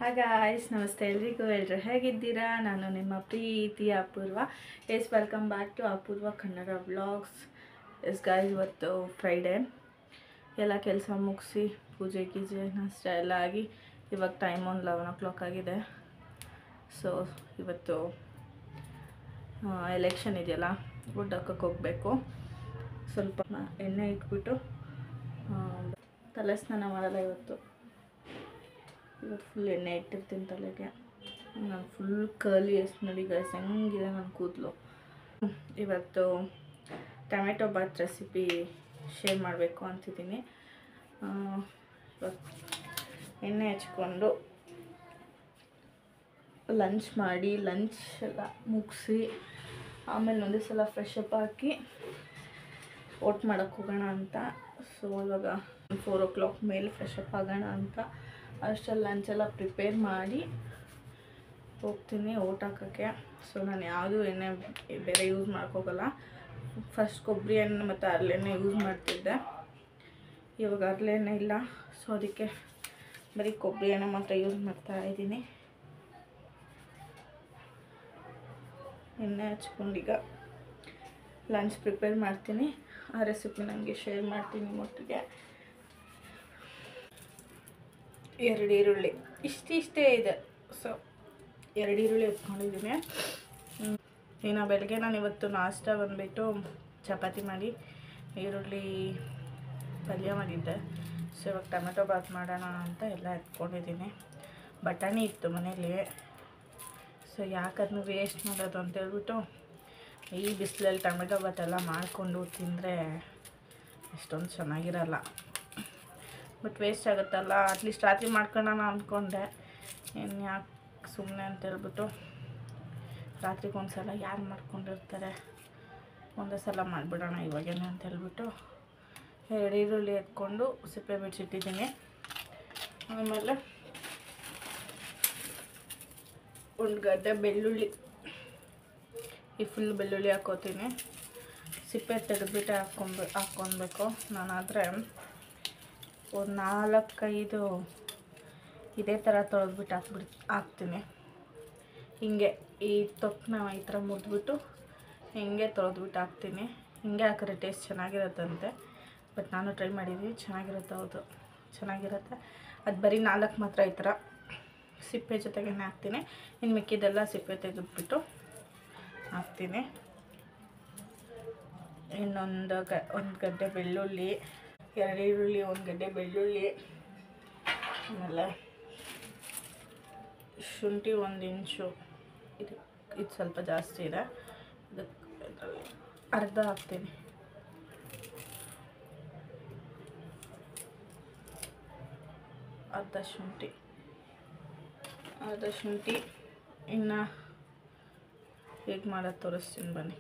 Hi guys, ನಮಸ್ತೆ ಎಲ್ರಿಗೂ. ಎಲ್ಲರೂ ಹೇಗಿದ್ದೀರಾ? ನಾನು ನಿಮ್ಮ ಪ್ರೀತಿಯ Apoorva. Welcome back to Apoorva Kannada vlogs. Guys, ಇವತ್ತು ಫ್ರೈಡೇ. ಎಲ್ಲ ಕೆಲಸ ಮುಗಿಸಿ ಪೂಜೆ ಗೀಜೆ ನಾಷ್ಟ ಎಲ್ಲ ಆಗಿ ಇವಾಗ ಟೈಮ್ ಒಂದು 11 o'clock ಆಗಿದೆ. ಸೊ ಇವತ್ತು ಎಲೆಕ್ಷನ್ ಇದೆಯಲ್ಲ, ದುಡ್ಡು ಹಾಕೋಕ್ಕೆ ಹೋಗಬೇಕು. ಸ್ವಲ್ಪ ಎಣ್ಣೆ ಇಟ್ಬಿಟ್ಟು ತಲೆ ಸ್ನಾನ ಮಾಡಲ್ಲ ಇವತ್ತು ಫುಲ್ ಎಣ್ಣೆ ಇಟ್ಟಿರ್ತೀನಿ ತಲೆಗೆ. ನಾನು ಫುಲ್ ಕರ್ಲಿ ಎಷ್ಟು ನೋಡಿ ಗೈಸ್, ಹೆಂಗಿದೆ ನನ್ನ ಕೂದಲು. ಇವತ್ತು ಟೊಮೆಟೊ ಬಾತ್ ರೆಸಿಪಿ ಶೇರ್ ಮಾಡಬೇಕು ಅಂತಿದ್ದೀನಿ. ಇವತ್ತು ಎಣ್ಣೆ ಹಚ್ಕೊಂಡು ಲಂಚ್ ಮಾಡಿ ಲಂಚ್ ಎಲ್ಲ ಮುಗಿಸಿ ಆಮೇಲೆ ಒಂದೇ ಸಲ ಫ್ರೆಶ್ ಅಪ್ ಹಾಕಿ ಓಟ್ ಮಾಡೋಕ್ಕೆ ಹೋಗೋಣ ಅಂತ. ಸೊ ಇವಾಗ 4 o'clock ಮೇಲೆ ಫ್ರೆಶ್ ಅಪ್ ಆಗೋಣ ಅಂತ ಅಷ್ಟರಲ್ಲಿ ಲಂಚೆಲ್ಲ ಪ್ರಿಪೇರ್ ಮಾಡಿ ಹೋಗ್ತೀನಿ ಓಟ್ ಹಾಕೋಕ್ಕೆ. ಸೊ ನಾನು ಯಾವುದೂ ಎಣ್ಣೆ ಬೇರೆ ಯೂಸ್ ಮಾಡೋಕ್ಕೋಗಲ್ಲ. ಫಸ್ಟ್ ಕೊಬ್ಬರಿ ಎಣ್ಣೆ ಮತ್ತು ಹರಳೆಣ್ಣೆ ಯೂಸ್ ಮಾಡ್ತಿದ್ದೆ. ಇವಾಗ ಹರಳೆಣ್ಣೆ ಇಲ್ಲ, ಸೊ ಅದಕ್ಕೆ ಬರೀ ಕೊಬ್ಬರಿ ಎಣ್ಣೆ ಮಾತ್ರ ಯೂಸ್ ಮಾಡ್ತಾಯಿದ್ದೀನಿ. ಎಣ್ಣೆ ಹಚ್ಕೊಂಡೀಗ ಲಂಚ್ ಪ್ರಿಪೇರ್ ಮಾಡ್ತೀನಿ. ಆ ರೆಸಿಪಿ ನನಗೆ ಶೇರ್ ಮಾಡ್ತೀನಿ ಒಟ್ಟಿಗೆ. 2 ಈರುಳ್ಳಿ ಇಷ್ಟೇ ಇದೆ. ಸೊ 2 ಈರುಳ್ಳಿ ಎತ್ಕೊಂಡಿದ್ದೀನಿ. ಇನ್ನು ಬೆಳಗ್ಗೆ ನಾನು ಇವತ್ತು ನಾಷ್ಟ ಬಂದುಬಿಟ್ಟು ಚಪಾತಿ ಮಾಡಿ ಈರುಳ್ಳಿ ಪಲ್ಯ ಮಾಡಿದ್ದೆ. ಸೊ ಇವಾಗ ಟೊಮೆಟೊ ಬಾತ್ ಮಾಡೋಣ ಅಂತ ಎಲ್ಲ ಎತ್ಕೊಂಡಿದ್ದೀನಿ. ಬಟಾಣಿ ಇತ್ತು ಮನೇಲಿ, ಸೊ ಯಾಕೆ ಅದನ್ನು ವೇಸ್ಟ್ ಮಾಡೋದು ಅಂತೇಳ್ಬಿಟ್ಟು ಈ ಬಿಸಿಲಲ್ಲಿ ಟೊಮೆಟೊ ಬಾತ್ ಎಲ್ಲ ಮಾಡಿಕೊಂಡು ತಿಂದರೆ ಅಷ್ಟೊಂದು ಚೆನ್ನಾಗಿರಲ್ಲ. ಬಟ್ ವೇಸ್ಟ್ ಆಗುತ್ತಲ್ಲ, ಅಟ್ಲೀಸ್ಟ್ ರಾತ್ರಿ ಮಾಡ್ಕೊಳ್ಳೋಣ ಅಂದ್ಕೊಂಡೆ. ಇನ್ನು ಯಾಕೆ ಸುಮ್ಮನೆ ಅಂತೇಳ್ಬಿಟ್ಟು ರಾತ್ರಿಗೆ ಒಂದು ಸಲ ಯಾರು ಮಾಡ್ಕೊಂಡಿರ್ತಾರೆ, ಒಂದೇ ಸಲ ಮಾಡಿಬಿಡೋಣ ಇವಾಗೇನೆ ಅಂತೇಳ್ಬಿಟ್ಟು 2 ಈರುಳ್ಳಿ ಎತ್ಕೊಂಡು ಸಿಪ್ಪೆ ಬಿಡಿಸಿಟ್ಟಿದ್ದೀನಿ. ಆಮೇಲೆ 1 ಗಡ್ಡೆ ಬೆಳ್ಳುಳ್ಳಿ, ಈ ಫುಲ್ ಬೆಳ್ಳುಳ್ಳಿ ಹಾಕ್ಕೋತೀನಿ. ಸಿಪ್ಪೆ ತೆಗೆದ್ಬಿಟ್ಟು ಹಾಕ್ಕೊಬೇಕು. ನಾನಾದರೆ ಒಂದು 4-5 ಇದೇ ಥರ ತೊಳೆದ್ಬಿಟ್ಟು ಹಾಕ್ತೀನಿ. ಹಿಂಗೆ ಈ ತೊಕ್ಕನ ಈ ಥರ ಮುರಿದ್ಬಿಟ್ಟು ಹಿಂಗೆ ತೊಳೆದ್ಬಿಟ್ಟು ಹಾಕ್ತೀನಿ. ಹಿಂಗೆ ಹಾಕಿದ್ರೆ ಟೇಸ್ಟ್ ಚೆನ್ನಾಗಿರುತ್ತಂತೆ. ಬಟ್ ನಾನು ಟ್ರೈ ಮಾಡಿದ್ದೀನಿ, ಚೆನ್ನಾಗಿರುತ್ತೆ. ಹೌದು, ಚೆನ್ನಾಗಿರುತ್ತೆ. ಅದು ಬರೀ 4 ಮಾತ್ರ ಈ ಥರ ಸಿಪ್ಪೆ ಜೊತೆಗೇ ಹಾಕ್ತೀನಿ. ಇನ್ನು ಮಿಕ್ಕಿದೆಲ್ಲ ಸಿಪ್ಪೆ ತೆಗೆದ್ಬಿಟ್ಟು ಹಾಕ್ತೀನಿ. ಇನ್ನೊಂದು ಗಡ್ಡೆ ಬೆಳ್ಳುಳ್ಳಿ, 2 ಈರುಳ್ಳಿ, 1 ಗಡ್ಡೆ ಬೆಳ್ಳುಳ್ಳಿ, ಆಮೇಲೆ ಶುಂಠಿ 1 ಇಂಚು, ಇದು ಸ್ವಲ್ಪ ಜಾಸ್ತಿ ಇದೆ, ಇದರಲ್ಲಿ ಅರ್ಧ ಹಾಕ್ತೀನಿ. ಅರ್ಧ ಶುಂಠಿ. ಇನ್ನು ಹೇಗೆ ಮಾಡೋದು ತೋರಿಸ್ತೀನಿ ಬನ್ನಿ.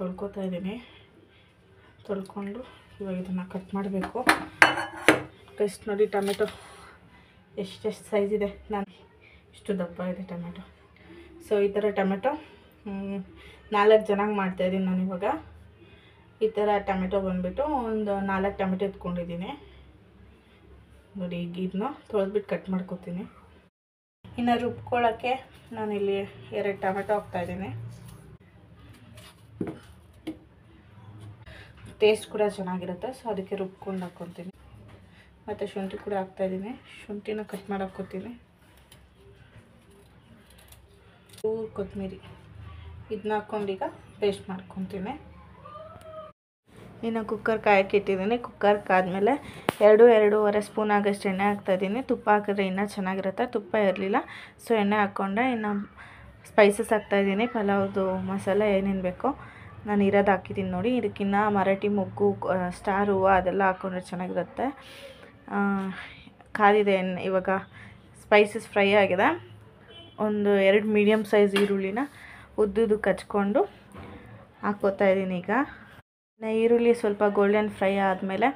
ತೊಳ್ಕೊತಾ ಇದ್ದೀನಿ. ತೊಳ್ಕೊಂಡು ಇವಾಗ ಇದನ್ನು ಕಟ್ ಮಾಡಬೇಕು. ಟೆಸ್ಟ್ ನೋಡಿ, ಟೊಮೆಟೊ ಎಷ್ಟು ಸೈಜ್ ಇದೆ, ನಾನು ಇಷ್ಟು ದಪ್ಪ ಇದೆ ಟೊಮೆಟೊ. ಸೊ ಈ ಥರ ಟೊಮೆಟೊ 4 ಜನಕ್ಕೆ ಮಾಡ್ತಾಯಿದ್ದೀನಿ ನಾನು. ಇವಾಗ ಈ ಥರ ಟೊಮೆಟೊ ಬಂದುಬಿಟ್ಟು ಒಂದು 4 ಟೊಮೆಟೊ ಎತ್ಕೊಂಡಿದ್ದೀನಿ ನೋಡಿ. ಈಗ ಇದನ್ನ ತೊಳೆದ್ಬಿಟ್ಟು ಕಟ್ ಮಾಡ್ಕೊತೀನಿ. ಇನ್ನು ರುಬ್ಕೊಳ್ಳೋಕ್ಕೆ ನಾನಿಲ್ಲಿ 2 ಟೊಮೆಟೊ ಹಾಕ್ತಾಯಿದ್ದೀನಿ. ಟೇಸ್ಟ್ ಕೂಡ ಚೆನ್ನಾಗಿರುತ್ತೆ, ಸೊ ಅದಕ್ಕೆ ರುಬ್ಕೊಂಡು ಹಾಕ್ಕೊತೀನಿ. ಮತ್ತು ಶುಂಠಿ ಕೂಡ ಹಾಕ್ತಾಯಿದ್ದೀನಿ. ಶುಂಠಿನ ಕಟ್ ಮಾಡಿ ಹಾಕ್ಕೊತೀನಿ. ಕೊತ್ತಂಬರಿ ಇದನ್ನ ಹಾಕ್ಕೊಂಡೀಗ ಪೇಸ್ಟ್ ಮಾಡ್ಕೊತೀನಿ. ಇನ್ನು ಕುಕ್ಕರ್ ಕಾಯಕ್ಕೆ ಇಟ್ಟಿದ್ದೀನಿ. ಕುಕ್ಕರ್ ಕಾದ್ಮೇಲೆ 2-2.5 ಸ್ಪೂನ್ ಆಗೋಷ್ಟು ಎಣ್ಣೆ ಹಾಕ್ತಾಯಿದ್ದೀನಿ. ತುಪ್ಪ ಹಾಕಿದ್ರೆ ಇನ್ನೂ ಚೆನ್ನಾಗಿರುತ್ತೆ. ತುಪ್ಪ ಇರಲಿಲ್ಲ, ಸೊ ಎಣ್ಣೆ ಹಾಕ್ಕೊಂಡೆ. ಇನ್ನು ಸ್ಪೈಸಸ್ ಹಾಕ್ತಾಯಿದ್ದೀನಿ. ಪಲಾವ್ದು ಮಸಾಲೆ ಏನೇನು ಬೇಕೋ ನಾನು ಇರೋದು ಹಾಕಿದ್ದೀನಿ ನೋಡಿ. ಇದಕ್ಕಿನ್ನ ಮರಾಠಿ ಮೊಗ್ಗು, ಸ್ಟಾರ್ ಹೂವು ಅದೆಲ್ಲ ಹಾಕ್ಕೊಂಡ್ರೆ ಚೆನ್ನಾಗಿರುತ್ತೆ. ಕಾದಿದೆ ಎಣ್ಣೆ. ಇವಾಗ ಸ್ಪೈಸಸ್ ಫ್ರೈ ಆಗಿದೆ. ಒಂದು 2 ಮೀಡಿಯಮ್ ಸೈಜ್ ಈರುಳ್ಳಿನ ಉದ್ದುದಕ್ಕೆ ಹಚ್ಕೊಂಡು ಹಾಕ್ಕೋತಾ ಇದ್ದೀನಿ. ಈಗ ಈರುಳ್ಳಿ ಸ್ವಲ್ಪ ಗೋಲ್ಡನ್ ಫ್ರೈ ಆದಮೇಲೆ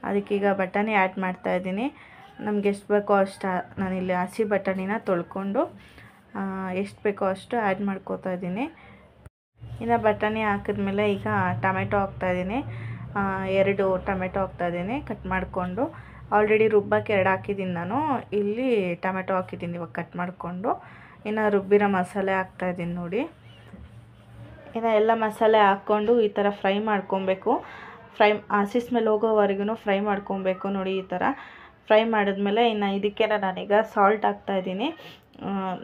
ಅದಕ್ಕೀಗ ಬಟಾಣಿ ಆ್ಯಡ್ ಮಾಡ್ತಾಯಿದ್ದೀನಿ. ನಮ್ಗೆ ಎಷ್ಟು ಬೇಕೋ ಅಷ್ಟು ನಾನಿಲ್ಲಿ ಹಸಿ ಬಟಾಣಿನ ತೊಳ್ಕೊಂಡು ಎಷ್ಟು ಬೇಕೋ ಅಷ್ಟು ಆ್ಯಡ್ ಮಾಡ್ಕೋತಾ ಇದ್ದೀನಿ. ಇನ್ನು ಬಟಾಣಿ ಹಾಕಿದ್ಮೇಲೆ ಈಗ ಟೊಮೆಟೊ ಹಾಕ್ತಾಯಿದ್ದೀನಿ. 2 ಟೊಮೆಟೊ ಹಾಕ್ತಾಯಿದ್ದೀನಿ ಕಟ್ ಮಾಡಿಕೊಂಡು. ಆಲ್ರೆಡಿ ರುಬ್ಬಕ್ಕೆ 2 ಹಾಕಿದ್ದೀನಿ ನಾನು. ಇಲ್ಲಿ ಟೊಮೆಟೊ ಹಾಕಿದ್ದೀನಿ ಇವಾಗ ಕಟ್ ಮಾಡಿಕೊಂಡು. ಇನ್ನು ರುಬ್ಬಿರೋ ಮಸಾಲೆ ಹಾಕ್ತಾಯಿದ್ದೀನಿ ನೋಡಿ. ಇನ್ನು ಎಲ್ಲ ಮಸಾಲೆ ಹಾಕ್ಕೊಂಡು ಈ ಥರ ಫ್ರೈ ಮಾಡ್ಕೊಬೇಕು. ಹಸಿ ಸ್ಮೆಲ್ ಹೋಗೋವರೆಗೂ ಫ್ರೈ ಮಾಡ್ಕೊಬೇಕು ನೋಡಿ. ಈ ಥರ ಫ್ರೈ ಮಾಡಿದ್ಮೇಲೆ ಇನ್ನು ಇದಕ್ಕೆ ನಾನೀಗ ಸಾಲ್ಟ್ ಹಾಕ್ತಾಯಿದ್ದೀನಿ.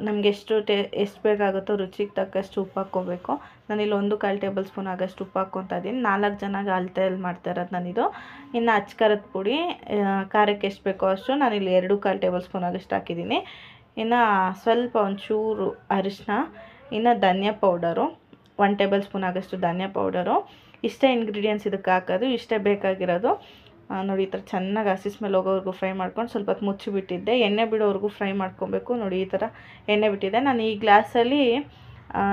ನಮಗೆ ಎಷ್ಟು ಬೇಕಾಗುತ್ತೋ ರುಚಿಗೆ ತಕ್ಕಷ್ಟು ಉಪ್ಪು ಹಾಕ್ಕೋಬೇಕು. ನಾನಿಲ್ಲಿ 1 ಟೇಬಲ್ ಸ್ಪೂನ್ ಆಗೋಷ್ಟು ಉಪ್ಪು ಹಾಕ್ಕೊತಾ ಇದ್ದೀನಿ. 4 ಜನಕ್ಕೆ ಅಳತೆಯಲ್ಲಿ ಮಾಡ್ತಾ ಇರೋದು ನಾನಿದು. ಇನ್ನು ಅಚ್ಕಾರದ ಪುಡಿ ಖಾರಕ್ಕೆ ಎಷ್ಟು ಬೇಕೋ ಅಷ್ಟು ನಾನಿಲ್ಲಿ 2 ಟೇಬಲ್ ಸ್ಪೂನ್ ಆಗೋಷ್ಟು ಹಾಕಿದ್ದೀನಿ. ಇನ್ನು ಸ್ವಲ್ಪ ಒಂಚೂರು ಅರಿಶಿನ, ಇನ್ನು ಧನಿಯಾ ಪೌಡರು 1 ಟೇಬಲ್ ಸ್ಪೂನ್ ಆಗೋಷ್ಟು ಧನಿಯಾ ಪೌಡರು. ಇಷ್ಟೇ ಇಂಗ್ರೀಡಿಯೆಂಟ್ಸ್ ಇದಕ್ಕೆ ಹಾಕೋದು, ಇಷ್ಟೇ ಬೇಕಾಗಿರೋದು ನೋಡಿ. ಈ ಥರ ಚೆನ್ನಾಗಿ ಹಸಿ ಸ್ಮೆಲ್ ಹೋಗೋವರೆಗೂ ಫ್ರೈ ಮಾಡ್ಕೊಂಡು ಸ್ವಲ್ಪ ಹೊತ್ತು ಮುಚ್ಚಿಬಿಟ್ಟಿದ್ದೆ. ಎಣ್ಣೆ ಬಿಡೋವರೆಗೂ ಫ್ರೈ ಮಾಡ್ಕೊಬೇಕು ನೋಡಿ. ಈ ಥರ ಎಣ್ಣೆ ಬಿಟ್ಟಿದ್ದೆ. ನಾನು ಈ ಗ್ಲಾಸಲ್ಲಿ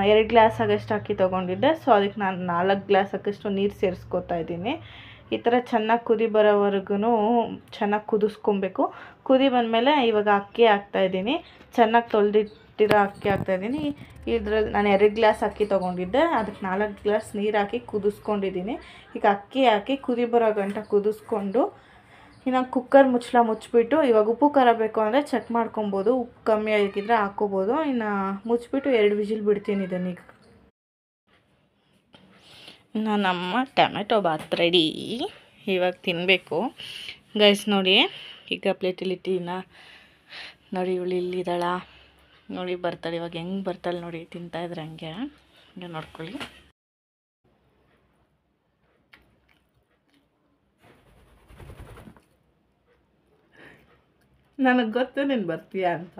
2 ಗ್ಲಾಸ್ ಆಗೋಷ್ಟು ಅಕ್ಕಿ ತೊಗೊಂಡಿದ್ದೆ. ಸೊ ಅದಕ್ಕೆ ನಾನು 4 ಗ್ಲಾಸ್ ಆಗೋಷ್ಟು ನೀರು ಸೇರಿಸ್ಕೊತಾ ಇದ್ದೀನಿ. ಈ ಥರ ಚೆನ್ನಾಗಿ ಕುದಿ ಬರೋವರೆಗೂ ಚೆನ್ನಾಗಿ ಕುದಿಸ್ಕೊಬೇಕು. ಕುದಿ ಬಂದಮೇಲೆ ಇವಾಗ ಅಕ್ಕಿ ಹಾಕ್ತಾಯಿದ್ದೀನಿ. ಚೆನ್ನಾಗಿ ತೊಳೆದಿಟ್ಟಿರೋ ಅಕ್ಕಿ ಹಾಕ್ತಾಯಿದ್ದೀನಿ. ಇದ್ರಲ್ಲಿ ನಾನು 2 ಗ್ಲಾಸ್ ಅಕ್ಕಿ ತೊಗೊಂಡಿದ್ದೆ, ಅದಕ್ಕೆ 4 ಗ್ಲಾಸ್ ನೀರು ಹಾಕಿ ಕುದಿಸ್ಕೊಂಡಿದ್ದೀನಿ. ಈಗ ಅಕ್ಕಿ ಹಾಕಿ ಕುದಿ ಬರೋ ಗಂಟ ಕುದಿಸ್ಕೊಂಡು ಇನ್ನು ಕುಕ್ಕರ್ ಮುಚ್ಚಳ ಮುಚ್ಚಿಬಿಟ್ಟು, ಇವಾಗ ಉಪ್ಪು ಖಾರ ಬೇಕು ಅಂದರೆ ಚೆಕ್ ಮಾಡ್ಕೊಬೋದು. ಉಪ್ಪು ಕಮ್ಮಿ ಆಗಿದ್ದರೆ ಹಾಕ್ಕೋಬೋದು. ಇನ್ನು ಮುಚ್ಚಿಬಿಟ್ಟು 2 ವಿಜಿಲ್ ಬಿಡ್ತೀನಿ ಇದನ್ನೀಗ. ನಮ್ಮ ಟೊಮೆಟೊ ಬಾತ್ ರೆಡಿ. ಇವಾಗ ತಿನ್ನಬೇಕು ಗೈಸ್ ನೋಡಿ. ಈಗ ಪ್ಲೇಟಲ್ಲಿ ಇಟ್ಟಿನ ನೋಡಿ. ಇವಳು ಇಲ್ಲಿದ್ದಾಳ ನೋಡಿ, ಬರ್ತಾಳೆ ಇವಾಗ. ಹೆಂಗೆ ಬರ್ತಾಳೆ ನೋಡಿ, ತಿಂತಾಯಿದ್ರೆ ಹಂಗೆ ನೋಡ್ಕೊಳ್ಳಿ. ನನಗೆ ಗೊತ್ತು ನೀನು ಬರ್ತೀಯ ಅಂತ.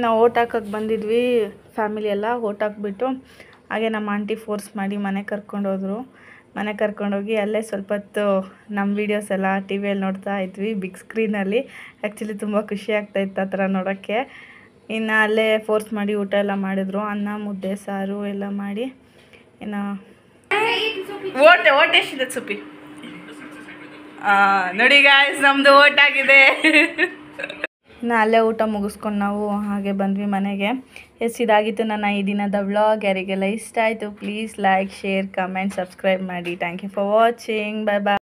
ನಾವು ಓಟ್ ಹಾಕೋಕ್ಕೆ ಬಂದಿದ್ವಿ ಫ್ಯಾಮಿಲಿ ಎಲ್ಲ. ಓಟ್ ಹಾಕ್ಬಿಟ್ಟು ಹಾಗೆ ನಮ್ಮ ಆಂಟಿ ಫೋರ್ಸ್ ಮಾಡಿ ಮನೆಗೆ ಕರ್ಕೊಂಡೋದ್ರು. ಮನೆಗೆ ಕರ್ಕೊಂಡೋಗಿ ಅಲ್ಲೇ ಸ್ವಲ್ಪ ಹೊತ್ತು ನಮ್ಮ ವೀಡಿಯೋಸ್ ಎಲ್ಲ ಟಿ ವಿಯಲ್ಲಿ ನೋಡ್ತಾ ಇದ್ವಿ, ಬಿಗ್ ಸ್ಕ್ರೀನಲ್ಲಿ. ಆ್ಯಕ್ಚುಲಿ ತುಂಬ ಖುಷಿ ಆಗ್ತಾಯಿತ್ತು ಆ ಥರ ನೋಡೋಕ್ಕೆ. ಇನ್ನು ಅಲ್ಲೇ ಫೋರ್ಸ್ ಮಾಡಿ ಊಟ ಎಲ್ಲ ಮಾಡಿದ್ರು. ಅನ್ನ, ಮುದ್ದೆ, ಸಾರು ಎಲ್ಲ ಮಾಡಿ. ಇನ್ನು ಓಟ್ ಎಷ್ಟಿದೆ ಸುಪ್ಪಿ ನೋಡಿ ಗಾಯ್ಸ್, ನಮ್ಮದು ಓಟ್ ಆಗಿದೆ. ಇನ್ನು ಅಲ್ಲೇ ಊಟ ಮುಗಿಸ್ಕೊಂಡು ನಾವು ಹಾಗೆ ಬಂದ್ವಿ ಮನೆಗೆ. ಇದಾಗಿತ್ತು ನನ್ನ ಈ ದಿನದ ವ್ಲಾಗ್. ಯಾರಿಗೆಲ್ಲ ಇಷ್ಟ ಆಯಿತು please like, share, comment, subscribe ಮಾಡಿ. Thank you for watching. Bye bye.